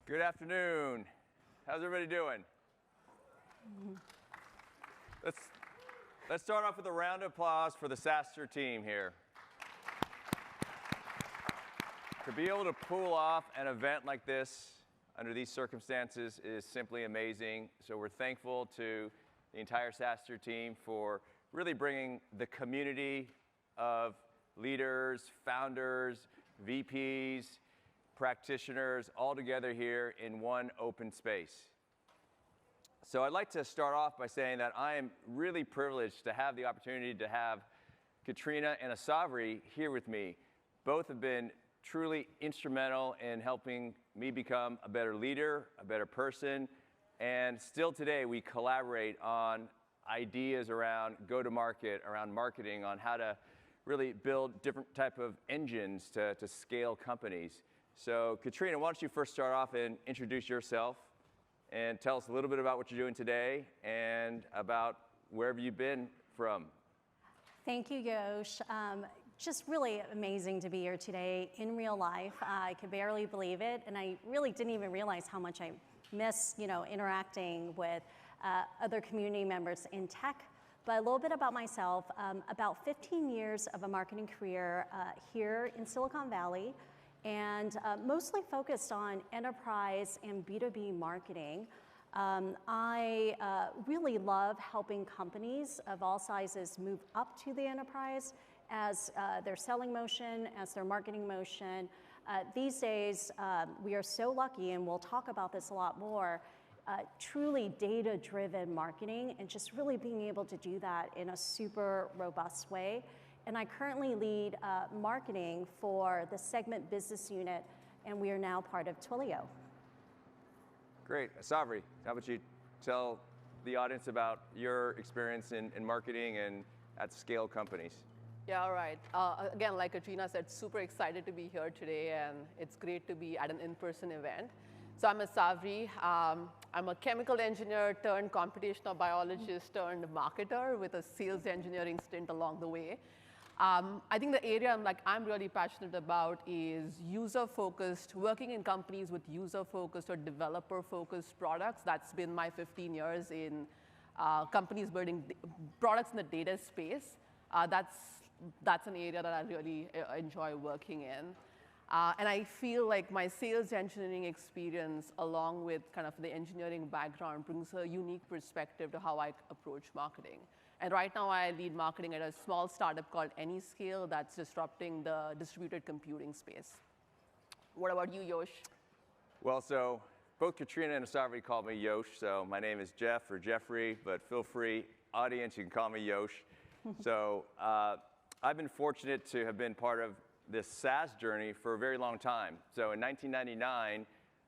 Good afternoon. How's everybody doing? Let's start off with a round of applause for the SaaStr team here. To be able to pull off an event like this under these circumstances is simply amazing. So we're thankful to the entire SaaStr team for really bringing the community of leaders, founders, VPs, practitioners all together here in one open space. So I'd like to start off by saying that I am really privileged to have the opportunity to have Katrina and Asawari here with me. Both have been truly instrumental in helping me become a better leader, a better person, and still today we collaborate on ideas around go-to-market, around marketing, on how to really build different type of engines to scale companies. So Katrina, why don't you first start off and introduce yourself and tell us a little bit about what you're doing today and about wherever you've been from. Thank you, Yosh. Just really amazing to be here today in real life. I could barely believe it, and I really didn't even realize how much I miss, interacting with other community members in tech. But a little bit about myself, about 15 years of a marketing career here in Silicon Valley, and mostly focused on enterprise and B2B marketing. I really love helping companies of all sizes move up to the enterprise as their selling motion, as their marketing motion. These days, we are so lucky, and we'll talk about this a lot more, truly data-driven marketing and just really being able to do that in a super robust way. And I currently lead marketing for the segment business unit, and we are now part of Twilio. Great. Asawari, how about you tell the audience about your experience in marketing and at scale companies? Yeah, all right. Again, like Katrina said, super excited to be here today, and it's great to be at an in-person event. So I'm Asawari. I'm a chemical engineer turned computational biologist turned marketer with a sales engineering stint along the way. I think the area I'm really passionate about is user-focused, working in companies with user-focused or developer-focused products. That's been my 15 years in companies building products in the data space. That's an area that I really enjoy working in. And I feel like my sales engineering experience, along with kind of the engineering background, brings a unique perspective to how I approach marketing. And right now, I lead marketing at a small startup called Anyscale that's disrupting the distributed computing space. What about you, Yosh? Well, so both Katrina and Asawari call me Yosh, so my name is Jeff or Jeffrey, but feel free, audience, you can call me Yosh. So I've been fortunate to have been part of this SaaS journey for a very long time. So in 1999,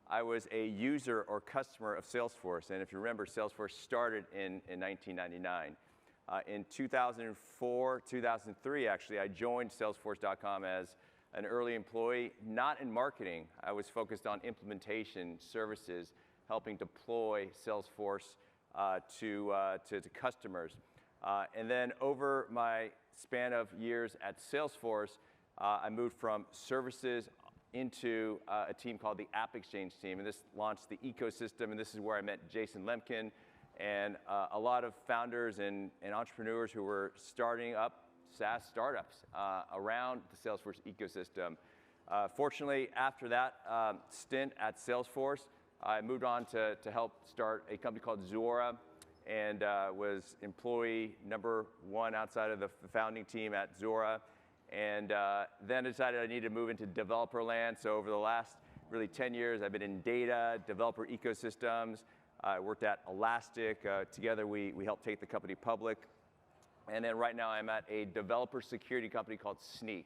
I was a user or customer of Salesforce, and if you remember, Salesforce started in 1999. In 2004, 2003, actually, I joined Salesforce.com as an early employee, not in marketing. I was focused on implementation services, helping deploy Salesforce to customers. And then over my span of years at Salesforce, I moved from services into a team called the App Exchange team, and this launched the ecosystem, and this is where I met Jason Lemkin and a lot of founders and entrepreneurs who were starting up SaaS startups around the Salesforce ecosystem. Fortunately, after that stint at Salesforce, I moved on to help start a company called Zuora, and was employee number one outside of the founding team at Zuora. And then decided I needed to move into developer land. So over the last really 10 years, I've been in data, developer ecosystems. I worked at Elastic. Together, we helped take the company public. And then right now, I'm at a developer security company called Snyk.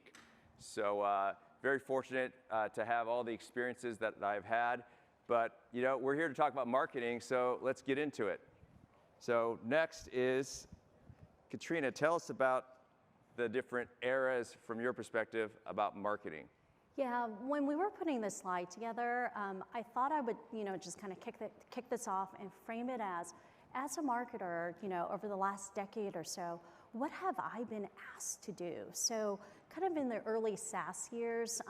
So very fortunate to have all the experiences that I've had. But we're here to talk about marketing, so let's get into it. So next is Katrina. Tell us about the different eras from your perspective about marketing. Yeah, when we were putting this slide together, I thought I would, just kind of kick this off and frame it as a marketer, over the last decade or so, what have I been asked to do? So kind of in the early SaaS years,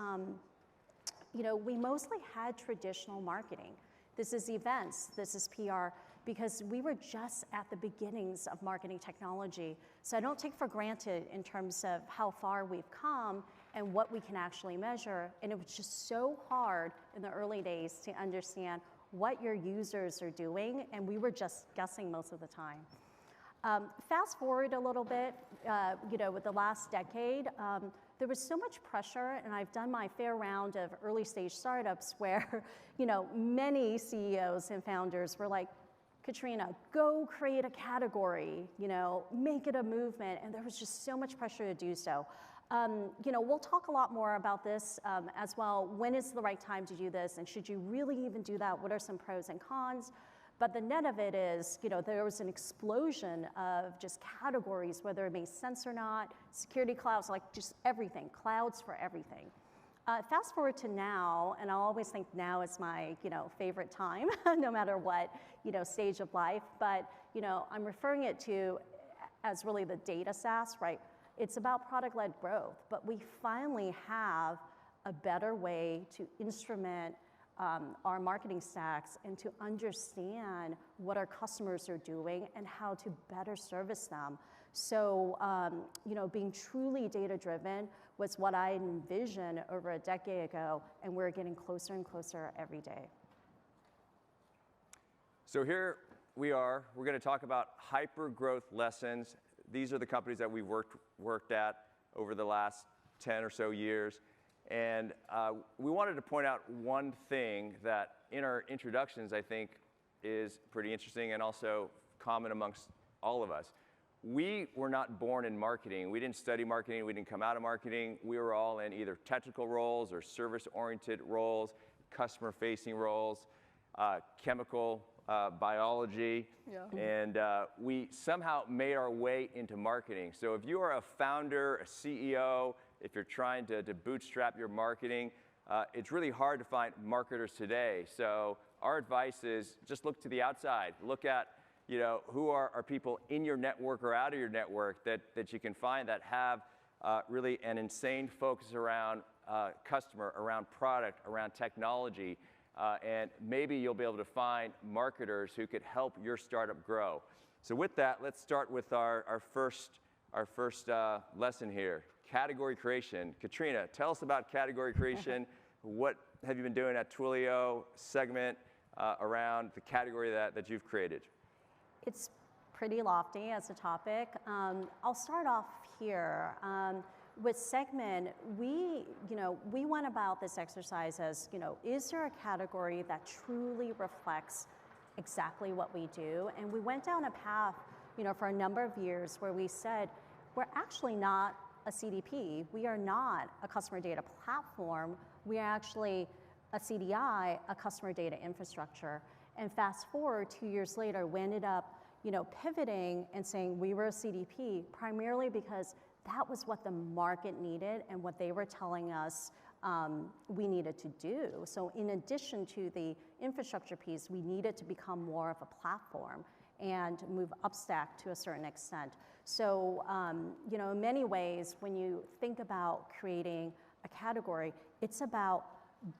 we mostly had traditional marketing. This is events, this is PR, because we were just at the beginnings of marketing technology. So I don't take for granted in terms of how far we've come and what we can actually measure. And it was just so hard in the early days to understand what your users are doing, and we were just guessing most of the time. Fast forward a little bit, with the last decade, there was so much pressure, and I've done my fair round of early stage startups where, many CEOs and founders were like, Katrina, go create a category, make it a movement, and there was just so much pressure to do so. We'll talk a lot more about this as well. When is the right time to do this, and should you really even do that? What are some pros and cons? But the net of it is, there was an explosion of just categories, whether it made sense or not, security clouds, like just everything, clouds for everything. Fast forward to now, and I always think now is my, favorite time, no matter what, stage of life. But, I'm referring it to as really the data SaaS, right? It's about product-led growth, but we finally have a better way to instrument our marketing stacks and to understand what our customers are doing and how to better service them. So, being truly data-driven was what I envisioned over a decade ago, and we're getting closer and closer every day. So here we are. We're going to talk about Hypergrowth Lessons. These are the companies that we've worked at over the last 10 or so years. And we wanted to point out one thing that in our introductions, I think, is pretty interesting and also common amongst all of us. We were not born in marketing. We didn't study marketing. We didn't come out of marketing. We were all in either technical roles or service-oriented roles, customer-facing roles, chemical biology. Yeah. And we somehow made our way into marketing. So if you are a founder, a CEO, if you're trying to bootstrap your marketing, it's really hard to find marketers today. So our advice is just look to the outside. Look at who are people in your network or out of your network that you can find that have really an insane focus around customer, around product, around technology. And maybe you'll be able to find marketers who could help your startup grow. So with that, let's start with our first lesson here. Category creation. Katrina, tell us about category creation. What have you been doing at Twilio segment around the category that you've created? It's pretty lofty as a topic. I'll start off here. With segment, we went about this exercise as, is there a category that truly reflects exactly what we do? And we went down a path, for a number of years where we said, we're actually not a CDP. We are not a customer data platform. We are actually a CDI, a customer data infrastructure. And fast forward 2 years later, we ended up, pivoting and saying we were a CDP primarily because that was what the market needed and what they were telling us we needed to do. So in addition to the infrastructure piece, we needed to become more of a platform and move upstack to a certain extent. So, in many ways, when you think about creating a category, it's about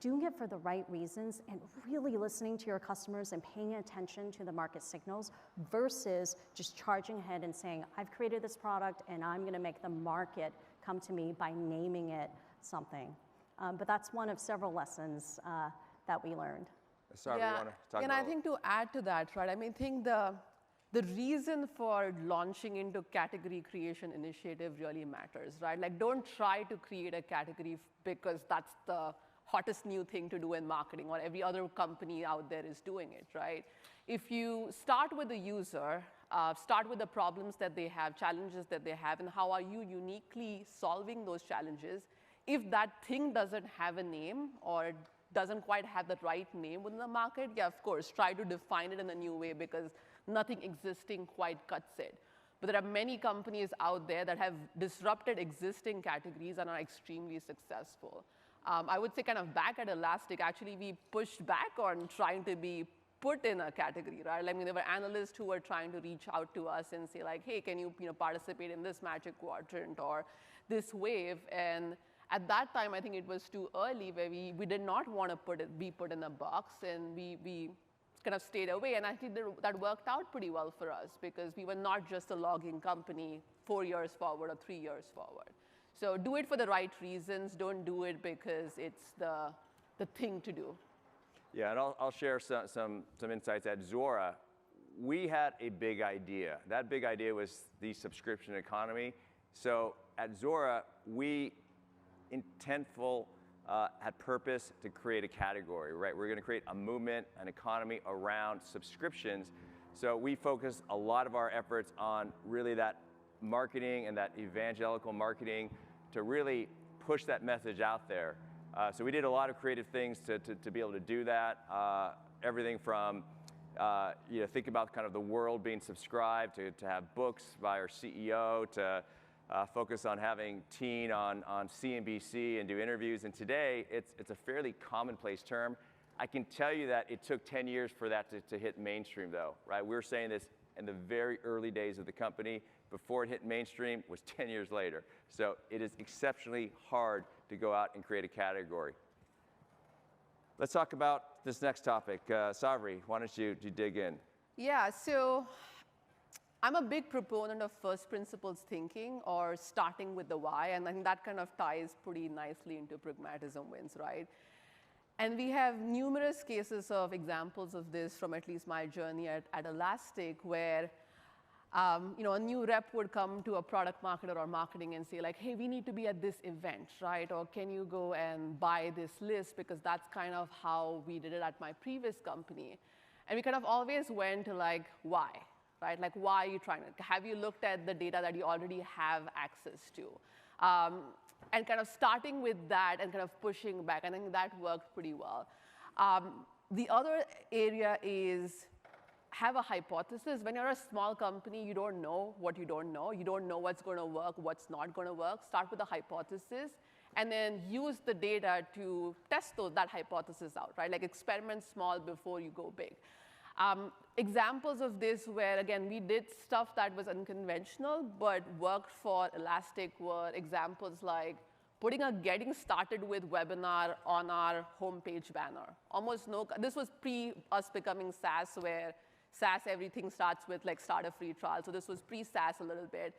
doing it for the right reasons and really listening to your customers and paying attention to the market signals versus just charging ahead and saying, I've created this product and I'm going to make the market come to me by naming it something. But that's one of several lessons that we learned. Sorry, yeah, we want to talk and about. I think to add to that, right? I mean, I think the reason for launching into category creation initiative really matters, right? Like, don't try to create a category because that's the hottest new thing to do in marketing or every other company out there is doing it, right? If you start with the user, start with the problems that they have, challenges that they have, and how are you uniquely solving those challenges, if that thing doesn't have a name or doesn't quite have the right name within the market, yeah, of course, try to define it in a new way because nothing existing quite cuts it. But there are many companies out there that have disrupted existing categories and are extremely successful. I would say kind of back at Elastic, actually, we pushed back on trying to be put in a category, right? I mean, there were analysts who were trying to reach out to us and say, like, hey, can you, participate in this Magic Quadrant or this wave? And At that time, I think it was too early where we did not want to be put in a box, and we kind of stayed away. And I think that worked out pretty well for us because we were not just a logging company 4 years forward or 3 years forward. So do it for the right reasons. Don't do it because it's the thing to do. Yeah, and I'll share some insights. At Zuora, we had a big idea. That big idea was the subscription economy. So at Zuora, we intentful had purpose to create a category, right? We're going to create a movement, an economy around subscriptions. So we focused a lot of our efforts on really that marketing and that evangelical marketing to really push that message out there. So we did a lot of creative things to be able to do that. Everything from think about kind of the world being subscribed to have books by our CEO to focus on having Teen on CNBC and do interviews. And today, it's a fairly commonplace term. I can tell you that it took 10 years for that to hit mainstream, though, right? We were saying this in the very early days of the company. Before it hit mainstream was 10 years later. So it is exceptionally hard to go out and create a category. Let's talk about this next topic. Asawari, why don't you dig in? Yeah, so I'm a big proponent of first principles thinking or starting with the why, and I think that kind of ties pretty nicely into pragmatism wins, right? And we have numerous cases of examples of this from at least my journey at Elastic, where a new rep would come to a product marketer or marketing and say like, hey, we need to be at this event, right? Or can you go and buy this list? Because that's kind of how we did it at my previous company. And we kind of always went to like, why, right? Like, why are you trying to, have you looked at the data that you already have access to? And kind of starting with that and kind of pushing back, I think that worked pretty well. The other area is have a hypothesis. When you're a small company, you don't know what you don't know. You don't know what's going to work, what's not going to work. Start with a hypothesis, and then use the data to test that hypothesis out, right? Like experiment small before you go big. Examples of this where, again, we did stuff that was unconventional but worked for Elastic were examples like putting a getting started with webinar on our homepage banner. This was pre us becoming SaaS, where SaaS, everything starts with like start a free trial. So this was pre-SaaS a little bit.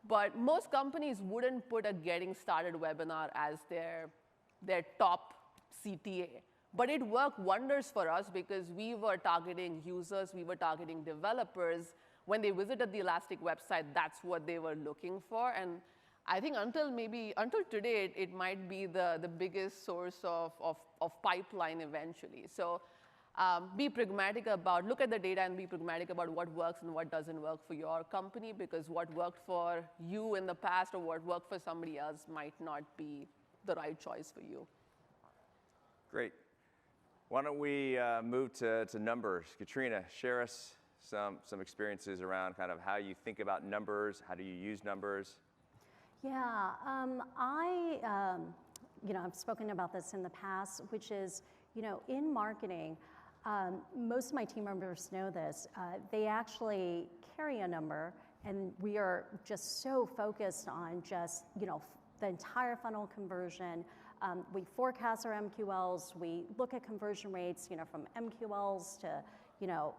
But most companies wouldn't put a getting started webinar as their top CTA. But it worked wonders for us because we were targeting users, we were targeting developers. When they visited the Elastic website, that's what they were looking for. And I think until today, it might be the biggest source of pipeline eventually. So be pragmatic about, look at the data and be pragmatic about what works and what doesn't work for your company, because what worked for you in the past or what worked for somebody else might not be the right choice for you. Great. Why don't we move to numbers? Katrina, share us some experiences around kind of how you think about numbers, how do you use numbers? Yeah, I've spoken about this in the past, which is, in marketing, most of my team members know this. They actually carry a number, and we are just so focused on just, the entire funnel conversion. We forecast our MQLs. We look at conversion rates, from MQLs to,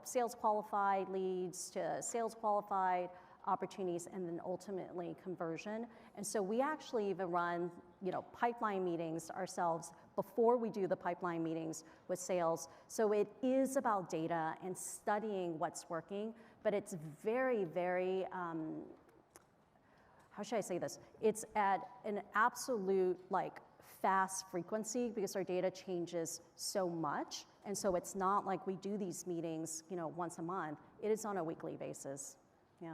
sales qualified leads to sales qualified opportunities, and then ultimately conversion. And so we actually even run, pipeline meetings ourselves before we do the pipeline meetings with sales. So it is about data and studying what's working, but it's very, very, how should I say this? It's at an absolute fast frequency because our data changes so much. And so it's not like we do these meetings, once a month. It is on a weekly basis. Yeah.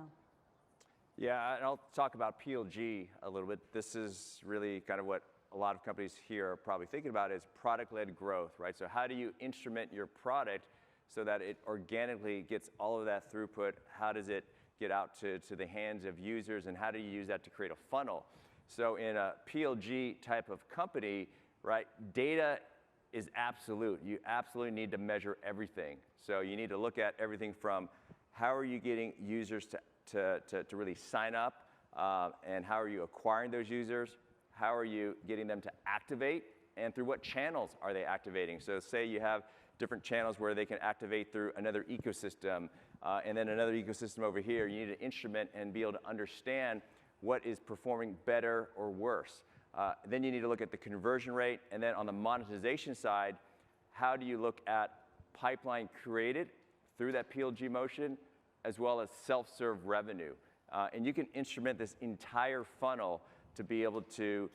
Yeah, and I'll talk about PLG a little bit. This is really kind of what a lot of companies here are probably thinking about is product-led growth, right? So how do you instrument your product so that it organically gets all of that throughput? How does it get out to the hands of users, and how do you use that to create a funnel? So in a PLG type of company, right, data is absolute. You absolutely need to measure everything. So you need to look at everything from how are you getting users to really sign up, and how are you acquiring those users? how are you getting them to activate, and through what channels are they activating? So say you have different channels where they can activate through another ecosystem, and then another ecosystem over here. You need to instrument and be able to understand what is performing better or worse. Then you need to look at the conversion rate, and then on the monetization side, how do you look at pipeline created through that PLG motion, as well as self-serve revenue. And you can instrument this entire funnel to be able to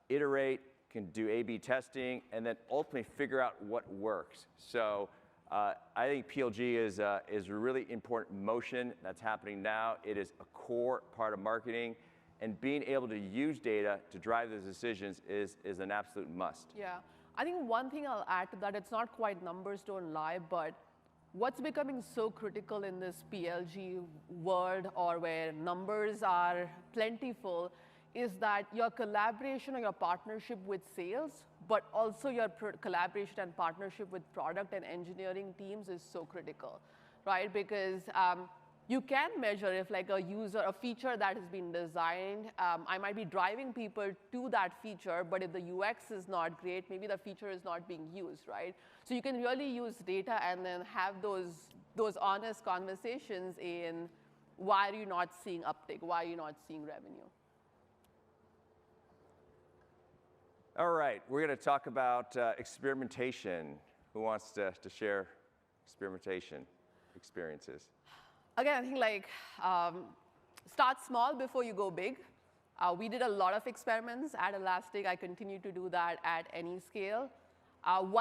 iterate, can do A/B testing, and then ultimately figure out what works. So I think PLG is a really important motion that's happening now. It is a core part of marketing, and being able to use data to drive those decisions is an absolute must. Yeah, I think one thing I'll add to that, it's not quite numbers don't lie, but what's becoming so critical in this PLG world, or where numbers are plentiful, is that your collaboration or your partnership with sales, but also your collaboration and partnership with product and engineering teams is so critical, right? Because you can measure if like a feature that has been designed, I might be driving people to that feature, but if the UX is not great, maybe the feature is not being used, right? So you can really use data and then have those honest conversations in why are you not seeing uptake, why are you not seeing revenue? All right, we're going to talk about experimentation. Who wants to share experimentation experiences? Again, I think like start small before you go big. We did a lot of experiments at Elastic. I continue to do that at Anyscale.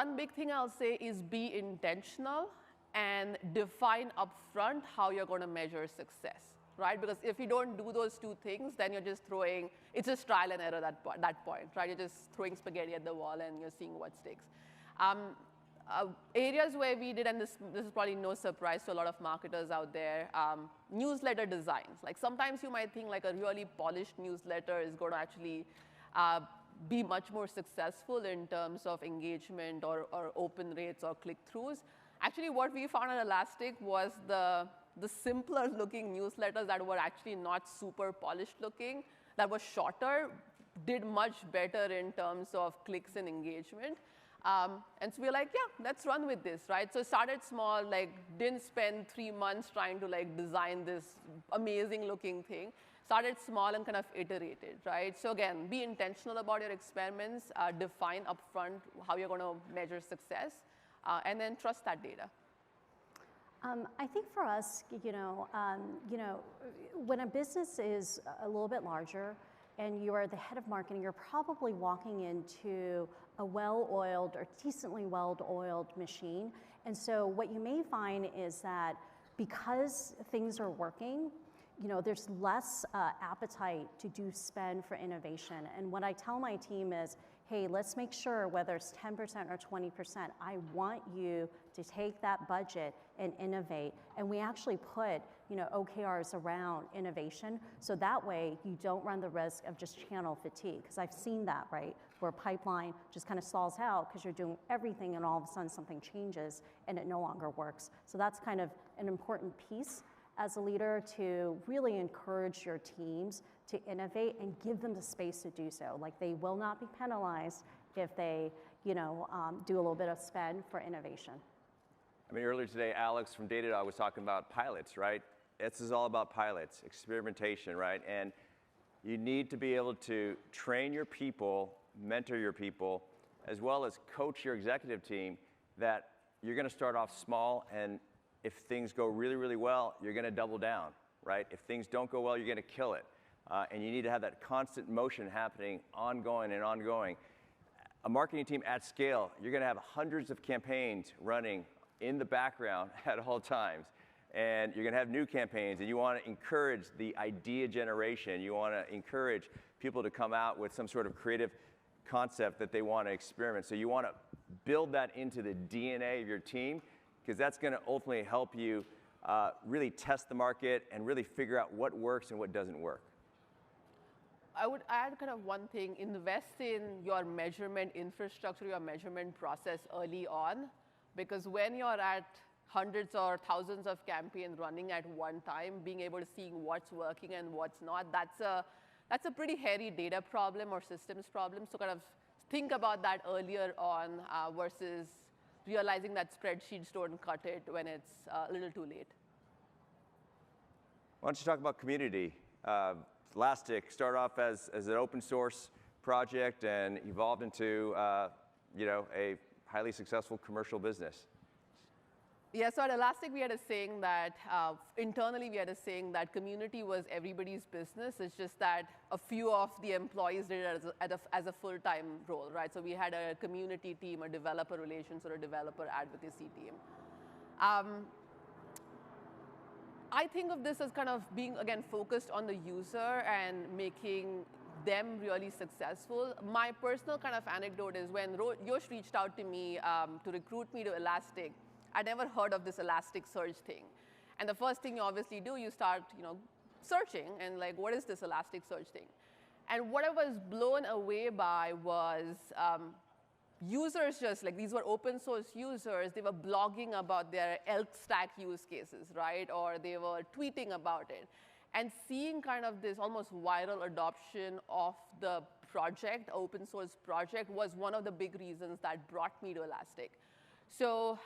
One big thing I'll say is be intentional and define upfront how you're going to measure success, right? Because if you don't do those two things, then you're just throwing, it's just trial and error at that point, right? You're just throwing spaghetti at the wall and you're seeing what sticks. Areas where we did, and this is probably no surprise to a lot of marketers out there, newsletter designs. Like sometimes you might think like a really polished newsletter is going to actually be much more successful in terms of engagement or open rates or click-throughs. Actually, what we found at Elastic was the simpler looking newsletters that were actually not super polished looking, that were shorter, did much better in terms of clicks and engagement. And so we're like, yeah, let's run with this, right? So started small, like didn't spend 3 months trying to like design this amazing looking thing. Started small and kind of iterated, right? So again, be intentional about your experiments, define upfront how you're going to measure success, and then trust that data. I think for us, when a business is a little bit larger and you are the head of marketing, you're probably walking into a well-oiled or decently well-oiled machine. And so what you may find is that because things are working, there's less appetite to do spend for innovation. And what I tell my team is, hey, let's make sure whether it's 10% or 20%, I want you to take that budget and innovate. And we actually put OKRs around innovation, so that way you don't run the risk of just channel fatigue. Because I've seen that, right? Where pipeline just kind of stalls out because you're doing everything and all of a sudden something changes and it no longer works. So that's kind of an important piece as a leader, to really encourage your teams to innovate and give them the space to do so. Like they will not be penalized if they do a little bit of spend for innovation. I mean, earlier today, Alex from DataDriven was talking about pilots, right? This is all about pilots, experimentation, right? And you need to be able to train your people, mentor your people, as well as coach your executive team that you're going to start off small, and if things go really, really well, you're going to double down, right? If things don't go well, you're going to kill it. And you need to have that constant motion happening, ongoing and ongoing. A marketing team at scale, you're going to have hundreds of campaigns running in the background at all times. And you're going to have new campaigns, and you want to encourage the idea generation. You want to encourage people to come out with some sort of creative concept that they want to experiment. So you want to build that into the DNA of your team, because that's going to ultimately help you really test the market and really figure out what works and what doesn't work. I would add kind of one thing: invest in your measurement infrastructure, your measurement process early on, because when you're at hundreds or thousands of campaigns running at one time, being able to see what's working and what's not, That's a pretty hairy data problem or systems problem. So kind of think about that earlier on versus realizing that spreadsheets don't cut it when it's a little too late. Why don't you talk about community? Elastic started off as an open source project and evolved into a highly successful commercial business. Yeah, so at Elastic, we had a saying that, internally, we had a saying that community was everybody's business. It's just that a few of the employees did it as a full-time role, right? So we had a community team, a developer relations, or a developer advocacy team. I think of this as kind of being, again, focused on the user and making them really successful. My personal kind of anecdote is when Yosh reached out to me to recruit me to Elastic, I'd never heard of this Elasticsearch thing. And the first thing you obviously do, you start searching and like, what is this Elasticsearch thing? And what I was blown away by was users just, like these were open source users, they were blogging about their elk stack use cases, right? Or they were tweeting about it. And seeing kind of this almost viral adoption of the project, open source project, was one of the big reasons that brought me to Elastic. So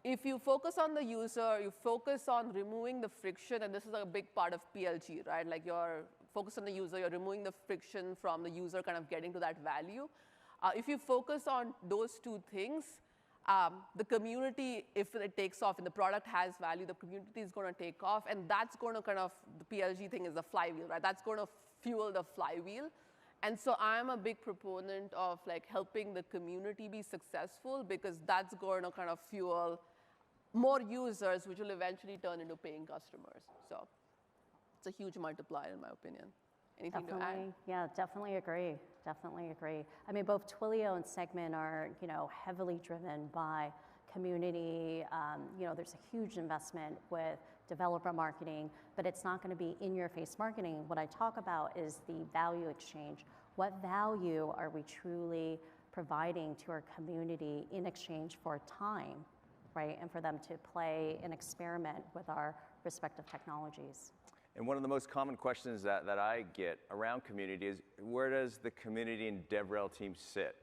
if you focus on the user, you focus on removing the friction, and this is a big part of PLG, right? Like you're focused on the user, you're removing the friction from the user kind of getting to that value. If you focus on those two things, the community, if it takes off and the product has value, the community is going to take off, and that's going to kind of, the PLG thing is the flywheel, right? That's going to fuel the flywheel. And so I'm a big proponent of like helping the community be successful because that's going to kind of fuel more users, which will eventually turn into paying customers. So it's a huge multiplier in my opinion. Anything to add? Yeah, definitely agree. Definitely agree. I mean, both Twilio and Segment are, heavily driven by community. There's a huge investment with developer marketing, but it's not going to be in-your-face marketing. What I talk about is the value exchange. What value are we truly providing to our community in exchange for time, right? And for them to play and experiment with our respective technologies. And one of the most common questions that I get around community is, where does the community and DevRel team sit,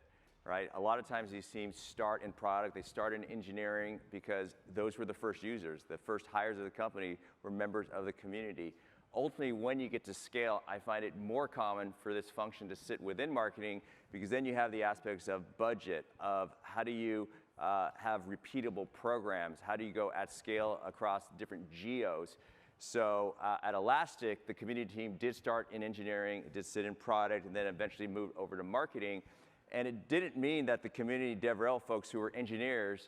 right? A lot of times these teams start in product, they start in engineering because those were the first users. The first hires of the company were members of the community. Ultimately, when you get to scale, I find it more common for this function to sit within marketing because then you have the aspects of budget, of how do you have repeatable programs, how do you go at scale across different geos. So at Elastic, the community team did start in engineering, it did sit in product, and then eventually moved over to marketing. And it didn't mean that the community DevRel folks who were engineers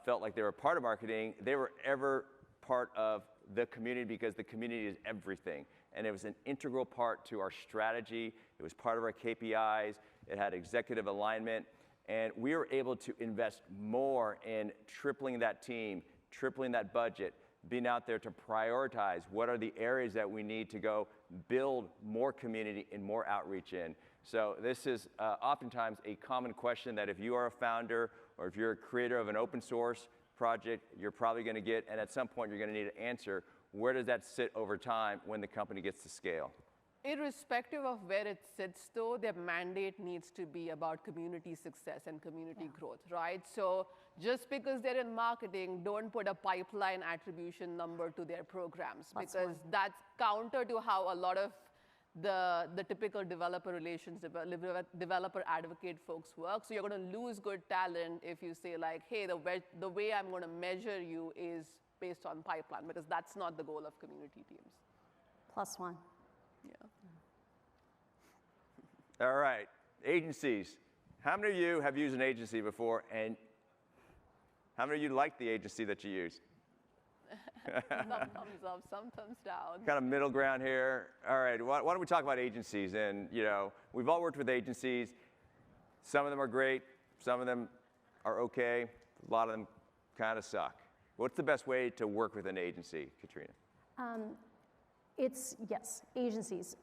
felt like they were part of marketing. They were ever part of the community because the community is everything. And it was an integral part to our strategy. It was part of our KPIs. It had executive alignment. And we were able to invest more in tripling that team, tripling that budget, being out there to prioritize what are the areas that we need to go build more community and more outreach in. So this is oftentimes a common question that if you are a founder or if you're a creator of an open source project, you're probably going to get, and at some point you're going to need to answer, where does that sit over time when the company gets to scale? Irrespective of where it sits, though, their mandate needs to be about community success and community growth, right? So just because they're in marketing, don't put a pipeline attribution number to their programs because that's counter to how a lot of the typical developer relations, developer advocate folks work. So you're going to lose good talent if you say like, hey, the way I'm going to measure you is based on pipeline because that's not the goal of community teams. +1. Yeah. All right, agencies. How many of you have used an agency before, and how many of you like the agency that you use? Some thumbs up, some thumbs down. Kind of middle ground here. All right, why don't we talk about agencies? And we've all worked with agencies. Some of them are great, some of them are okay, a lot of them kind of suck. What's the best way to work with an agency, Katrina? Yes, agencies.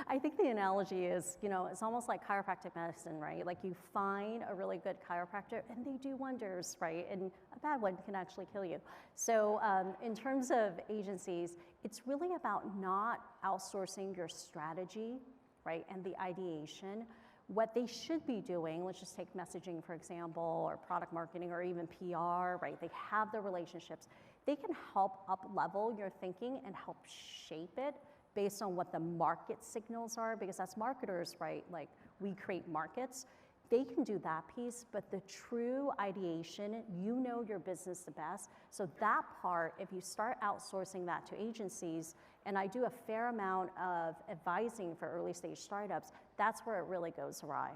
I think the analogy is, it's almost like chiropractic medicine, right? Like you find a really good chiropractor and they do wonders, right? And a bad one can actually kill you. So in terms of agencies, it's really about not outsourcing your strategy, right? And the ideation. What they should be doing, let's just take messaging, for example, or product marketing, or even PR, right? They have the relationships. They can help up-level your thinking and help shape it based on what the market signals are, because as marketers, right, like we create markets, they can do that piece, but the true ideation, you know your business the best. So that part, if you start outsourcing that to agencies, and I do a fair amount of advising for early stage startups, that's where it really goes awry.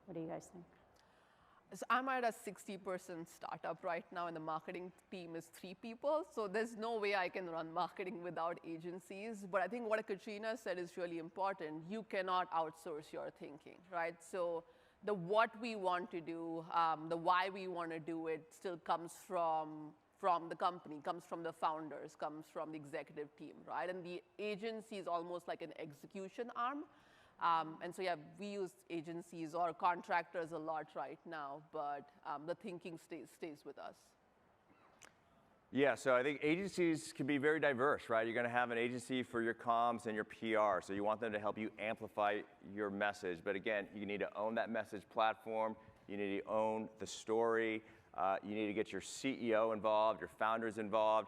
What do you guys think? So I'm at a 60-person startup right now, and the marketing team is 3 people. So there's no way I can run marketing without agencies. But I think what Katrina said is really important. You cannot outsource your thinking, right? So the what we want to do, the why we want to do it still comes from the company, comes from the founders, comes from the executive team, right? And the agency is almost like an execution arm. And so, yeah, we use agencies or contractors a lot right now, but the thinking stays with us. Yeah, so I think agencies can be very diverse, right? You're going to have an agency for your comms and your PR, so you want them to help you amplify your message. But again, you need to own that message platform. You need to own the story. You need to get your CEO involved, your founders involved.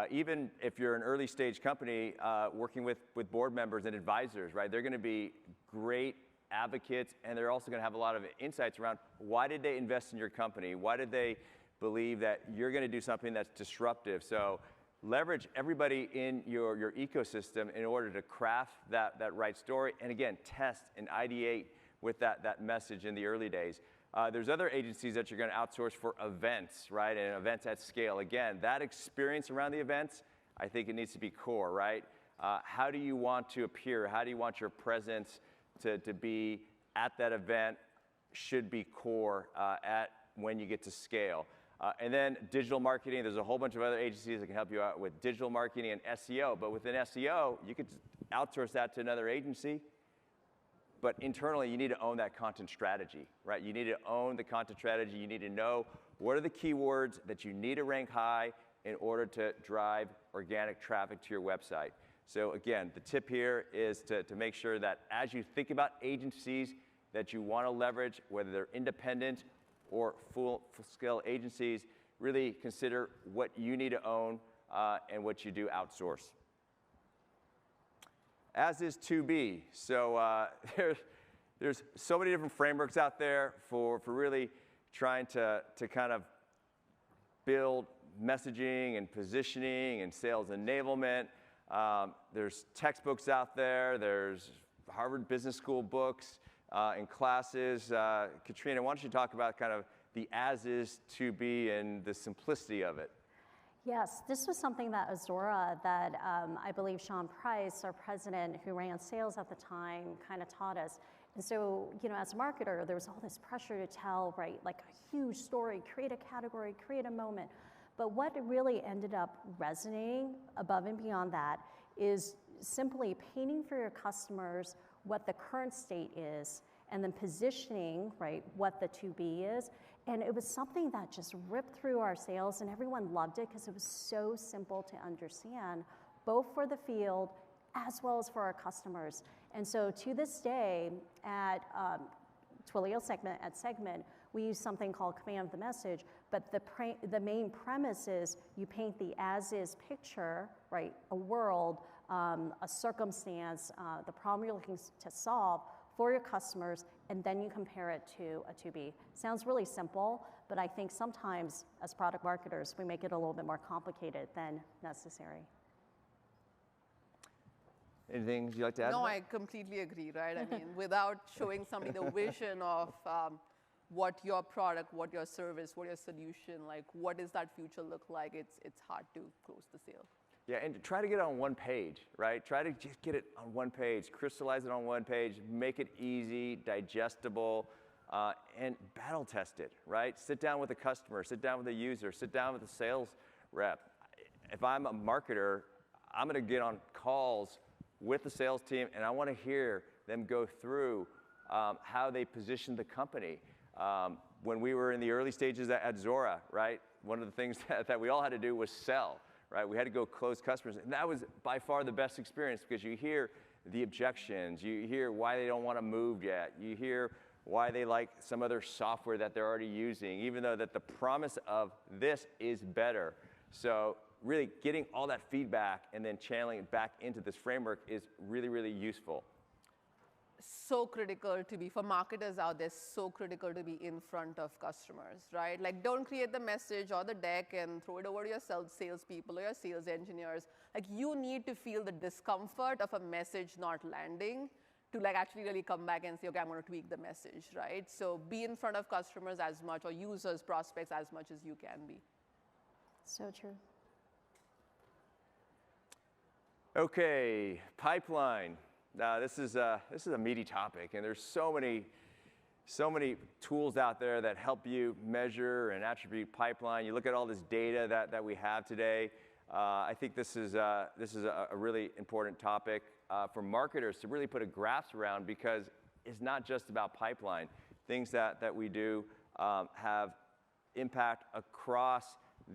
Even if you're an early stage company working with board members and advisors, right? They're going to be great advocates, and they're also going to have a lot of insights around why did they invest in your company? Why did they believe that you're going to do something that's disruptive? So leverage everybody in your ecosystem in order to craft that right story. And again, test and ideate with that message in the early days. There's other agencies that you're going to outsource for events, right? And events at scale. Again, that experience around the events, I think it needs to be core, right? How do you want to appear? How do you want your presence to be at that event? Should be core when you get to scale. And then digital marketing, there's a whole bunch of other agencies that can help you out with digital marketing and SEO. But within SEO, you could outsource that to another agency. But internally, you need to own that content strategy, right? You need to own the content strategy. You need to know what are the keywords that you need to rank high in order to drive organic traffic to your website. So again, the tip here is to make sure that as you think about agencies that you want to leverage, whether they're independent or full-scale agencies, really consider what you need to own and what you do outsource. As is to be. So there's so many different frameworks out there for really trying to kind of build messaging and positioning and sales enablement. There's textbooks out there. There's Harvard Business School books and classes. Katrina, why don't you talk about kind of the as is to be and the simplicity of it? Yes, this was something that Zuora, that I believe Sean Price, our president, who ran sales at the time, kind of taught us. And so, as a marketer, there was all this pressure to tell, right, like a huge story, create a category, create a moment. But what really ended up resonating above and beyond that is simply painting for your customers what the current state is, and then positioning, right, what the to-be is. And it was something that just ripped through our sales, and everyone loved it because it was so simple to understand, both for the field as well as for our customers. And so to this day, at Twilio Segment, we use something called command of the message, but the main premise is you paint the as-is picture, right, a world, a circumstance, the problem you're looking to solve for your customers, and then you compare it to a to-be. Sounds really simple, but I think sometimes as product marketers, we make it a little bit more complicated than necessary. Anything you'd like to add? No, I completely agree, right? I mean, without showing somebody the vision of what your product, what your service, what your solution, like what does that future look like, it's hard to close the sale. Yeah, and try to get it on one page, right? Try to just get it on one page, crystallize it on one page, make it easy, digestible, and battle test it, right? Sit down with a customer, sit down with a user, sit down with a sales rep. If I'm a marketer, I'm gonna get on calls with the sales team, and I want to hear them go through how they position the company. When we were in the early stages at Zuora, right, one of the things that we all had to do was sell, right? We had to go close customers, and that was by far the best experience because you hear the objections, you hear why they don't want to move yet, you hear why they like some other software that they're already using, even though that the promise of this is better. So really getting all that feedback and then channeling it back into this framework is really, really useful. So critical to be, for marketers out there, so critical to be in front of customers, right? Like, don't create the message or the deck and throw it over to your salespeople or your sales engineers. Like, you need to feel the discomfort of a message not landing to like actually really come back and say, okay, I'm going to tweak the message, right? So be in front of customers as much, or users, prospects, as much as you can be. So true. Okay, pipeline. Now this is a meaty topic, and there's so many tools out there that help you measure and attribute pipeline. You look at all this data that we have today. I think this is a really important topic for marketers to really put a grasp around, because it's not just about pipeline. Things that we do have impact across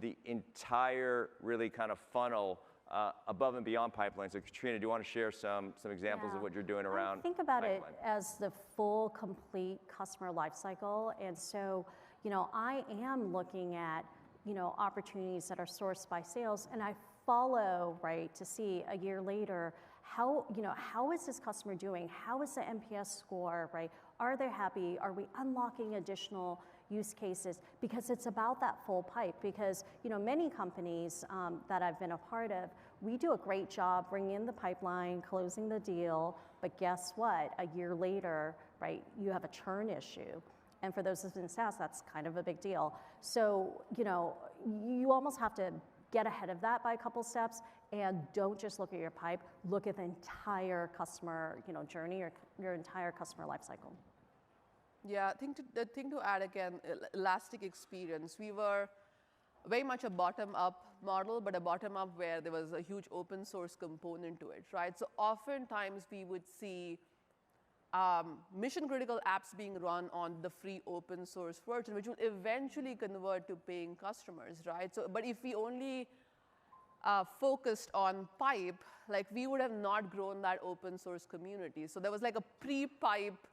the entire really kind of funnel above and beyond pipeline. So Katrina, do you want to share some examples of what you're doing around Think about pipeline? it as the full, complete customer lifecycle. And so, I am looking at, opportunities that are sourced by sales, and I follow, right, to see a year later, how is this customer doing? How is the NPS score, right? Are they happy? Are we unlocking additional use cases? Because it's about that full pipe. Because many companies that I've been a part of, we do a great job bringing in the pipeline, closing the deal, but guess what? A year later, right, you have a churn issue. And for those who've been SaaS, that's kind of a big deal. So, you almost have to get ahead of that by a couple steps, and don't just look at your pipe, look at the entire customer, journey, or your entire customer lifecycle. Yeah, the thing to add again, elastic experience. We were very much a bottom-up model, but a bottom-up where there was a huge open source component to it, right? So oftentimes we would see mission-critical apps being run on the free open source version, which will eventually convert to paying customers, right? So, but if we only focused on pipe, like, we would have not grown that open source community. So there was like a pre-pipe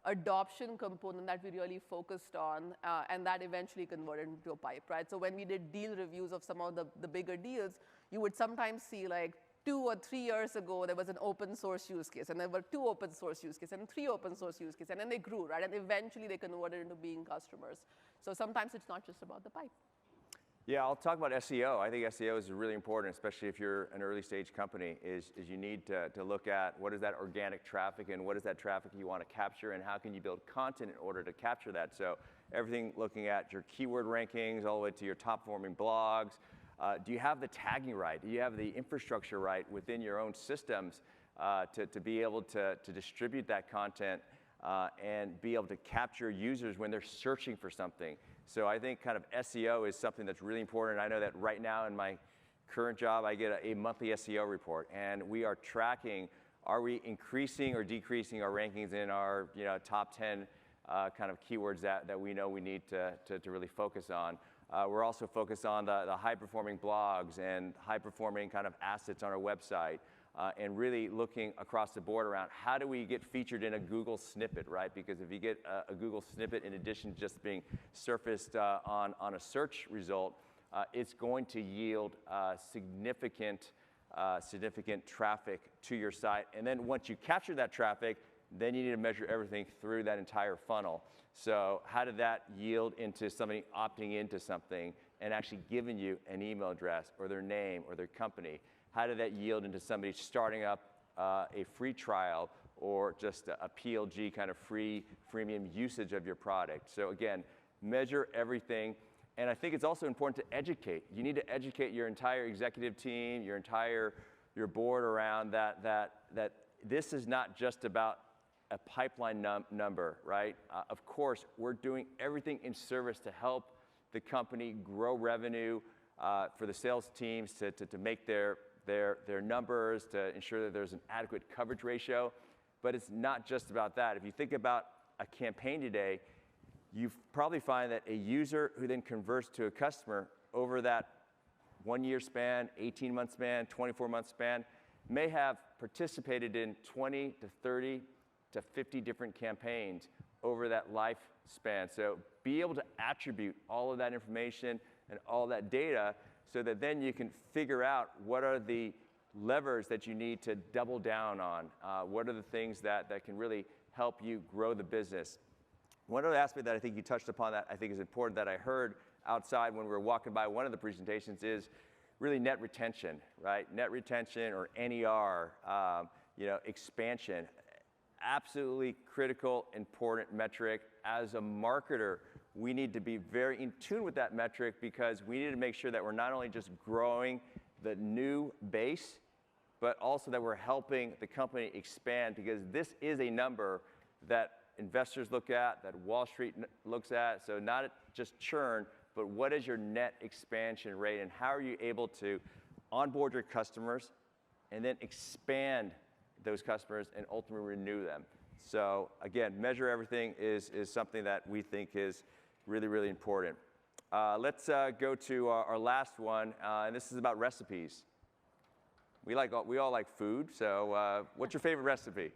adoption component that we really focused on, and that eventually converted into a pipe, right? So when we did deal reviews of some of the bigger deals, you would sometimes see like 2 or 3 years ago, there was an open source use case, and there were 2 open source use cases, and 3 open source use cases, and then they grew, right? And eventually they converted into being customers. So sometimes it's not just about the pipe. Yeah, I'll talk about SEO. I think SEO is really important, especially if you're an early stage company, is you need to look at what is that organic traffic and what is that traffic you want to capture, and how can you build content in order to capture that. So everything looking at your keyword rankings all the way to your top performing blogs. Do you have the tagging right? Do you have the infrastructure right within your own systems to be able to distribute that content and be able to capture users when they're searching for something? So I think kind of SEO is something that's really important. I know that right now in my current job, I get a monthly SEO report, and we are tracking, are we increasing or decreasing our rankings in our top 10 kind of keywords that we know we need to really focus on. We're also focused on the high-performing blogs and high-performing kind of assets on our website, and really looking across the board around how do we get featured in a Google snippet, right? Because if you get a Google snippet in addition to just being surfaced on a search result, it's going to yield significant traffic to your site. And then once you capture that traffic, then you need to measure everything through that entire funnel. So how did that yield into somebody opting into something and actually giving you an email address or their name or their company? How did that yield into somebody starting up a free trial or just a PLG kind of freemium usage of your product? So again, measure everything. And I think it's also important to educate. You need to educate your entire executive team, your board around that this is not just about a pipeline number, right? Of course, we're doing everything in service to help the company grow revenue, for the sales teams to make their their numbers to ensure that there's an adequate coverage ratio. But it's not just about that. If you think about a campaign today, you probably find that a user who then converts to a customer over that 1-year span, 18-month span, 24-month span, may have participated in 20 to 30 to 50 different campaigns over that lifespan. So be able to attribute all of that information and all that data so that then you can figure out what are the levers that you need to double down on. What are the things that can really help you grow the business? One other aspect that I think you touched upon that I think is important that I heard outside when we were walking by one of the presentations is really net retention, right? Net retention or NER, expansion. Absolutely critical, important metric. As a marketer, we need to be very in tune with that metric because we need to make sure that we're not only just growing the new base, but also that we're helping the company expand because this is a number that investors look at, that Wall Street looks at. So not just churn, but what is your net expansion rate and how are you able to onboard your customers and then expand those customers and ultimately renew them. So again, measure everything is something that we think is really, really important. Let's go to our last one, and this is about recipes. We all like food, so what's your favorite recipe?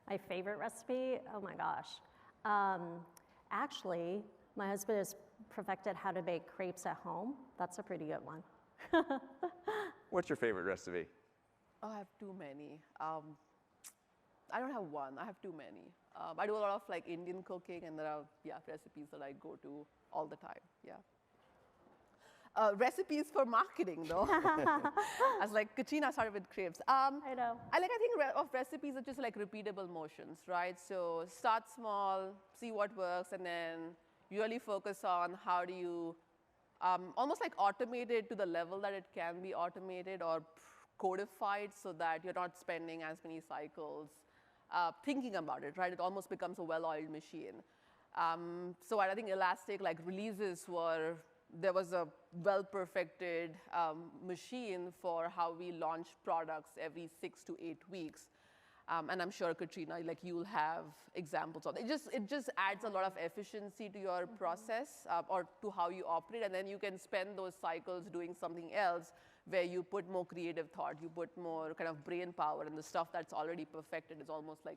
My favorite recipe? Oh my gosh. Actually, my husband has perfected how to bake crepes at home. That's a pretty good one. What's your favorite recipe? Oh, I have too many. I don't have one. I have too many. I do a lot of like Indian cooking, and there are recipes that I go to all the time. Yeah. Recipes for marketing, though. As like Katrina started with crepes. I know. I think of recipes are just like repeatable motions, right? So start small, see what works, and then really focus on how do you almost like automate it to the level that it can be automated or codified so that you're not spending as many cycles thinking about it, right? It almost becomes a well-oiled machine. So I think Elastic like releases there was a well-perfected machine for how we launch products every 6 to 8 weeks. And I'm sure, Katrina, like you'll have examples of it. It just adds a lot of efficiency to your process or to how you operate. And then you can spend those cycles doing something else where you put more creative thought, you put more kind of brain power, and the stuff that's already perfected is almost like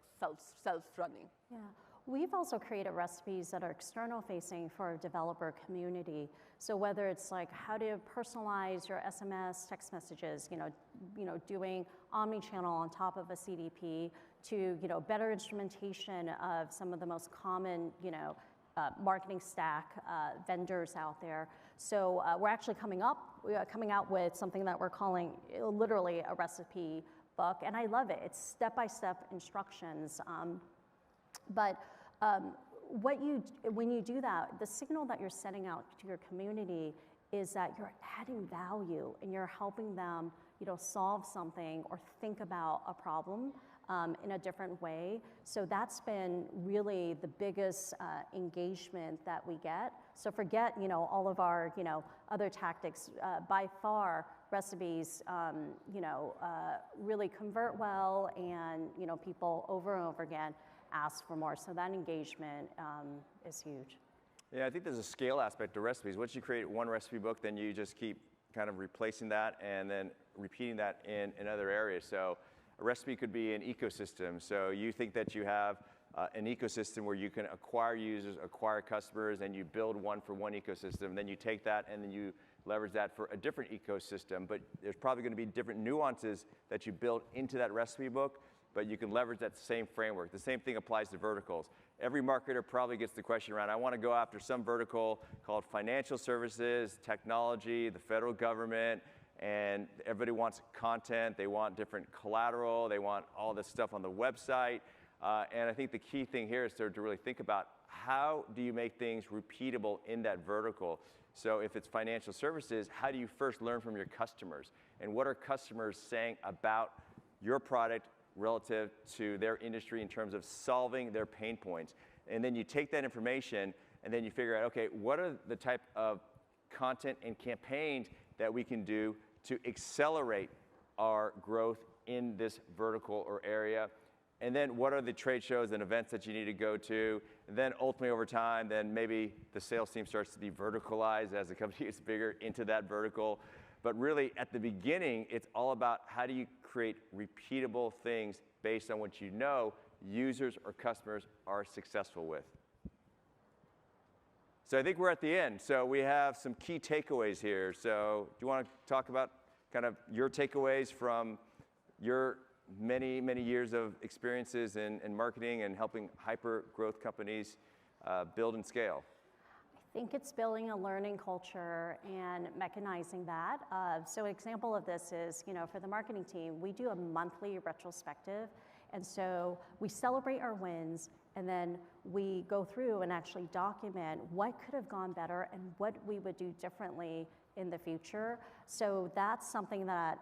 self-running. Yeah. We've also created recipes that are external facing for our developer community. So whether it's like how to personalize your SMS text messages, doing omni-channel on top of a CDP to, better instrumentation of some of the most common, marketing stack vendors out there. So we're actually coming out with something that we're calling literally a recipe book, and I love it. It's step-by-step instructions. But when you do that, the signal that you're sending out to your community is that you're adding value and you're helping them, solve something or think about a problem in a different way. So that's been really the biggest engagement that we get. So forget, all of our, other tactics. By far, recipes, really convert well, and people over and over again ask for more. So that engagement is huge. Yeah, I think there's a scale aspect to recipes. Once you create one recipe book, then you just keep kind of replacing that and then repeating that in other areas. So a recipe could be an ecosystem. So you think that you have an ecosystem where you can acquire users, acquire customers, and you build one for one ecosystem. Then you take that and then you leverage that for a different ecosystem. But there's probably going to be different nuances that you build into that recipe book, but you can leverage that same framework. The same thing applies to verticals. Every marketer probably gets the question around, I want to go after some vertical called financial services, technology, the federal government, and everybody wants content, they want different collateral, they want all this stuff on the website. And I think the key thing here is to really think about how do you make things repeatable in that vertical. So if it's financial services, how do you first learn from your customers? And what are customers saying about your product relative to their industry in terms of solving their pain points? And then you take that information and then you figure out, okay, what are the type of content and campaigns that we can do to accelerate our growth in this vertical or area? And then what are the trade shows and events that you need to go to? And then ultimately over time, then maybe the sales team starts to be verticalized as the company gets bigger into that vertical. But really at the beginning, it's all about how do you create repeatable things based on what you know users or customers are successful with. So I think we're at the end. So we have some key takeaways here. So do you want to talk about kind of your takeaways from your many, many years of experiences in marketing and helping hyper-growth companies build and scale? I think it's building a learning culture and mechanizing that. So an example of this is, for the marketing team, we do a monthly retrospective. And so we celebrate our wins, and then we go through and actually document what could have gone better and what we would do differently in the future. So that's something that,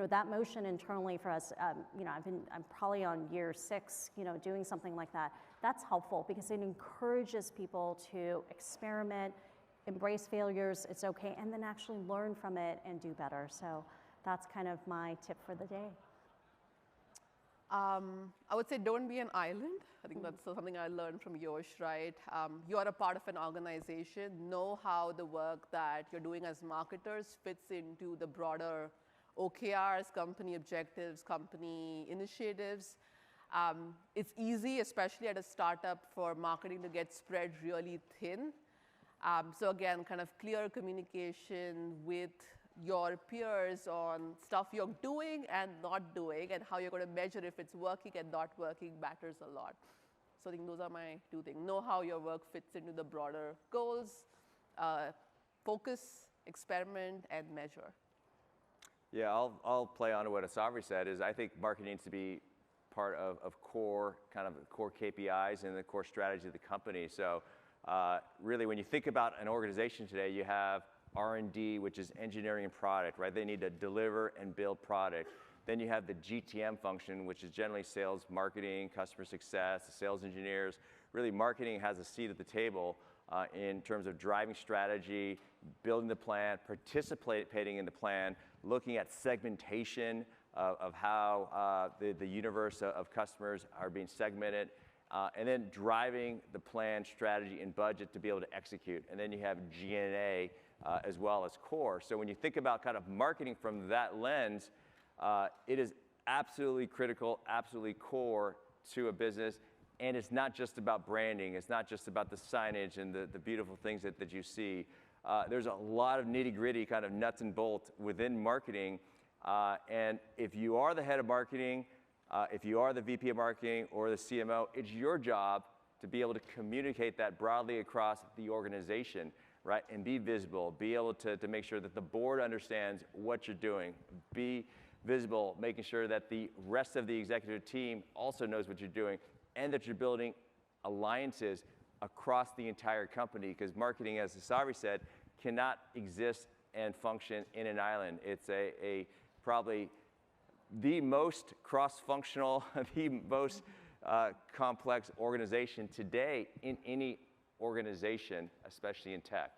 that motion internally for us, I'm probably on year 6, doing something like that. That's helpful because it encourages people to experiment, embrace failures, it's okay, and then actually learn from it and do better. So that's kind of my tip for the day. I would say don't be an island. I think that's something I learned from Yosh, right? You are a part of an organization. Know how the work that you're doing as marketers fits into the broader OKRs, company objectives, company initiatives. It's easy, especially at a startup, for marketing to get spread really thin. So again, kind of clear communication with your peers on stuff you're doing and not doing, and how you're going to measure if it's working and not working matters a lot. So I think those are my 2 things. Know how your work fits into the broader goals, focus, experiment, and measure. Yeah, I'll play on to what Asawari said, is I think marketing needs to be part of core KPIs and the core strategy of the company. So really when you think about an organization today, you have R&D, which is engineering and product, right? They need to deliver and build product. Then you have the GTM function, which is generally sales, marketing, customer success, the sales engineers. Really, marketing has a seat at the table in terms of driving strategy, building the plan, participating in the plan, looking at segmentation of how the universe of customers are being segmented, and then driving the plan, strategy, and budget to be able to execute. And then you have G&A as well as core. So when you think about kind of marketing from that lens, it is absolutely critical, absolutely core to a business. And it's not just about branding. It's not just about the signage and the beautiful things that you see. There's a lot of nitty-gritty kind of nuts and bolts within marketing. And if you are the head of marketing, if you are the VP of marketing or the CMO, it's your job to be able to communicate that broadly across the organization, right? And be visible, be able to make sure that the board understands what you're doing. Be visible, making sure that the rest of the executive team also knows what you're doing, and that you're building alliances across the entire company, because marketing, as Asawari said, cannot exist and function in an island. It's probably the most cross-functional, the most complex organization today in any organization, especially in tech.